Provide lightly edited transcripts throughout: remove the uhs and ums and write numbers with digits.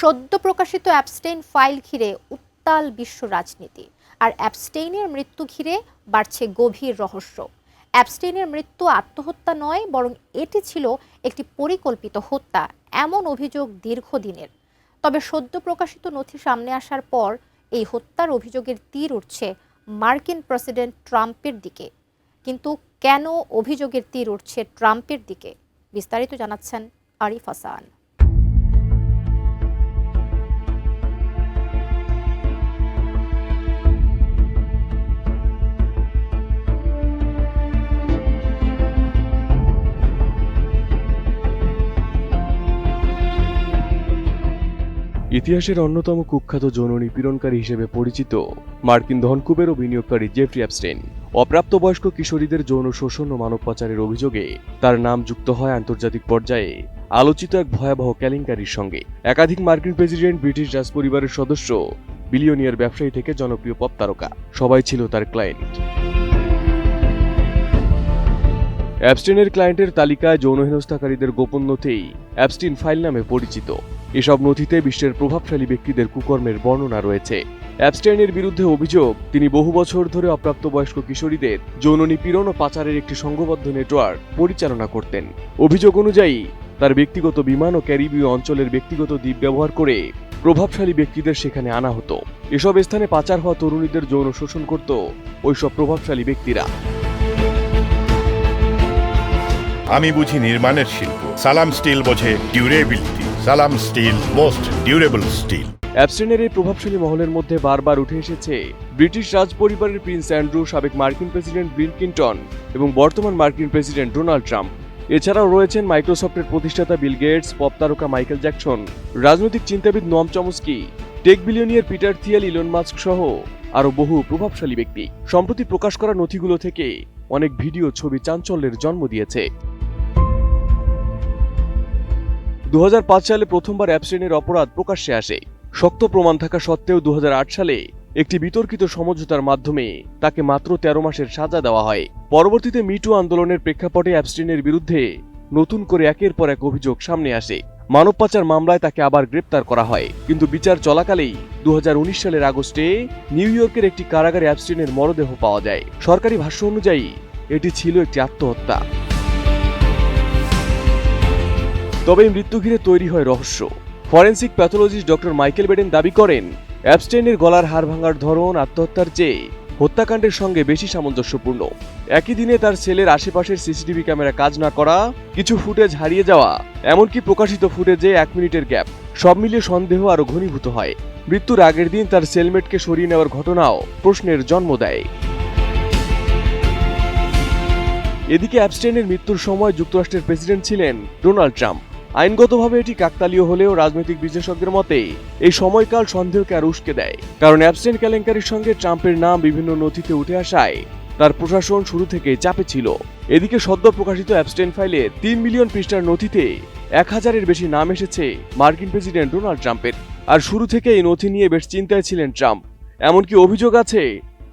সদ্য প্রকাশিত abstain file ঘিরে উত্তাল বিশ্ব রাজনীতি, আর অ্যাবস্টেইনের মৃত্যু ঘিরে বাড়ছে গভীর রহস্য। অ্যাবস্টেইনের মৃত্যু আত্মহত্যা নয়, বরং এটি ছিল একটি পরিকল্পিত হত্যা, এমন অভিযোগ দীর্ঘদিনের। তবে সদ্য প্রকাশিত নথি সামনে আসার পর এই হত্যার অভিযোগের তীর উঠছে মার্কিন প্রেসিডেন্ট ট্রাম্পের দিকে। কিন্তু কেন অভিযোগের তীর উঠছে ট্রাম্পের দিকে, বিস্তারিত জানাচ্ছেন আরিফ হাসান। ইতিহাসের অন্যতম কুখ্যাত যৌন নিপীড়নকারী হিসেবে পরিচিত মার্কিন ধনকুবের ও বিনিয়োগকারী জেফ্রি অ্যাপস্টেইন অপ্রাপ্তবয়স্ক কিশোরীদের যৌন শোষণ ও মানব পাচারের অভিযোগে তার নাম যুক্ত হয় আন্তর্জাতিক পর্যায়ে আলোচিত এক ভয়াবহ কেলেঙ্কারির সঙ্গে। একাধিক মার্কিন প্রেসিডেন্ট, ব্রিটিশ রাজপরিবারের সদস্য, বিলিয়নিয়ার ব্যবসায়ী থেকে জনপ্রিয় পপ তারকা সবাই ছিল তার ক্লায়েন্ট। অ্যাপস্টেইনের ক্লায়েন্টের তালিকায় যৌন হেনস্থাকারীদের গোপন নথি অ্যাপস্টেইন ফাইল নামে পরিচিত। এসব নথিতে বিশ্বের প্রভাবশালী ব্যক্তিদের কুকর্মের বর্ণনা রয়েছে। অ্যাপস্টেইনের বিরুদ্ধে অভিযোগ, তিনি বহু বছর ধরে অপ্রাপ্তবয়স্ক কিশোরীদের যৌন নিপীড়ন ও পাচারের একটি সংঘবদ্ধ নেটওয়ার্ক পরিচালনা করতেন। অভিযোগ অনুযায়ী তার ব্যক্তিগত বিমান ও ক্যারিবীয় অঞ্চলের ব্যক্তিগত দ্বীপ ব্যবহার করে প্রভাবশালী ব্যক্তিদের সেখানে আনা হতো। এসব স্থানে পাচার হওয়া তরুণীদের যৌন শোষণ করত ওইসব প্রভাবশালী ব্যক্তিরা। আমি বুঝি নির্মাণের শিল্প, সালাম স্টিল বোঝে ডিউরেবিলিটি। সালাম স্টিল, মোস্ট ডিউরেবল স্টিল। অ্যাপস্টেইনের এই প্রভাবশালী মহলের মধ্যে বারবার উঠে এসেছে ব্রিটিশ রাজপরিবারের প্রিন্স অ্যান্ড্রু, সাবেক মার্কিন প্রেসিডেন্ট বিল ক্লিনটন এবং বর্তমান মার্কিন প্রেসিডেন্ট ডোনাল্ড ট্রাম্প। এছাড়াও রয়েছেন মাইক্রোসফটের প্রতিষ্ঠাতা বিল গেটস, পপ তারকা মাইকেল জ্যাকসন, রাজনৈতিক চিন্তাবিদ Noam Chomsky, tech billionaire Peter Thiel, Elon Musk সহ আরও বহু প্রভাবশালী ব্যক্তি। সম্প্রতি প্রকাশ করা নথিগুলো থেকে অনেক ভিডিও, ছবি চাঞ্চল্যের জন্ম দিয়েছে। 2005 সালে প্রথমবার অ্যাপস্টেইনের অপরাধ প্রকাশ্যে আসে। শক্ত প্রমাণ থাকা সত্ত্বেও 2008 সালে একটি বিতর্কিত সমঝোতার মাধ্যমে তাকে মাত্র 13 মাসের সাজা দেওয়া হয়। পরবর্তীতে মিটু আন্দোলনের প্রেক্ষাপটে অ্যাপস্টেইনের বিরুদ্ধে নতুন করে একের পর এক অভিযোগ সামনে আসে। মানব পাচার মামলায় তাকে আবার গ্রেপ্তার করা হয়, কিন্তু বিচার চলাকালেই 2019 সালের আগস্টে নিউ ইয়র্কের একটি কারাগারে অ্যাপস্টেইনের মরদেহ পাওয়া যায়। সরকারি ভাষ্য অনুযায়ী এটি ছিল একটি আত্মহত্যা। তবে এই মৃত্যু ঘিরে তৈরি হয় রহস্য। Forensic pathologist doctor Michael Baden দাবি করেন, অ্যাপস্টেইনের গলার হাড় ভাঙার ধরন আত্মহত্যার চেয়ে হত্যাকাণ্ডের সঙ্গে বেশি সামঞ্জস্যপূর্ণ। একই দিনে তার সেলের আশেপাশের সিসিটিভি ক্যামেরা কাজ না করা, কিছু ফুটেজ হারিয়ে যাওয়া, এমনকি প্রকাশিত ফুটেজে 1 মিনিটের গ্যাপ, সব মিলিয়ে সন্দেহ আরও ঘনীভূত হয়। মৃত্যুর আগের দিন তার সেলমেটকে সরিয়ে নেওয়ার ঘটনাও প্রশ্নের জন্ম দেয়। এদিকে অ্যাপস্টেইনের মৃত্যুর সময় যুক্তরাষ্ট্রের প্রেসিডেন্ট ছিলেন ডোনাল্ড ট্রাম্প। আইনগতভাবে এটি কাকতালীয় হলেও রাজনৈতিক বিশেষজ্ঞের মতে এই সময়কাল সন্দেহকে আর উস্কে দেয়। কারণ অ্যাপস্টেইন কেলেঙ্কারির সঙ্গে ট্রাম্পের নাম বিভিন্ন নথিতে উঠে আসায় তার প্রশাসন শুরু থেকেই চাপে ছিল। এদিকে সদ্য প্রকাশিত অ্যাপস্টেইন ফাইলের 3 মিলিয়ন পৃষ্ঠার নথিতে 1000-এর বেশি নাম এসেছে মার্কিন প্রেসিডেন্ট ডোনাল্ড ট্রাম্পের। আর শুরু থেকে এই নথি নিয়ে বেশ চিন্তায় ছিলেন ট্রাম্প। এমনকি অভিযোগ আছে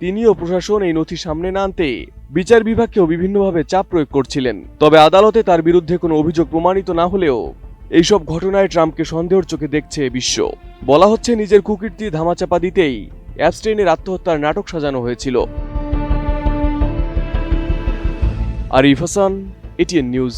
তিনিও প্রশাসন এই নথি সামনে না আনতে বিচার বিভাগকেও বিভিন্নভাবে চাপ প্রয়োগ করছিলেন। তবে আদালতে তার বিরুদ্ধে কোনো অভিযোগ প্রমাণিত না হলেও এইসব ঘটনায় ট্রাম্পকে সন্দেহের চোখে দেখছে বিশ্ব। বলা হচ্ছে, নিজের কুকীর্তি ধামাচাপা দিতেই অ্যাপস্টেইনের আত্মহত্যার নাটক সাজানো হয়েছিল। Arif Hasan, ATN news.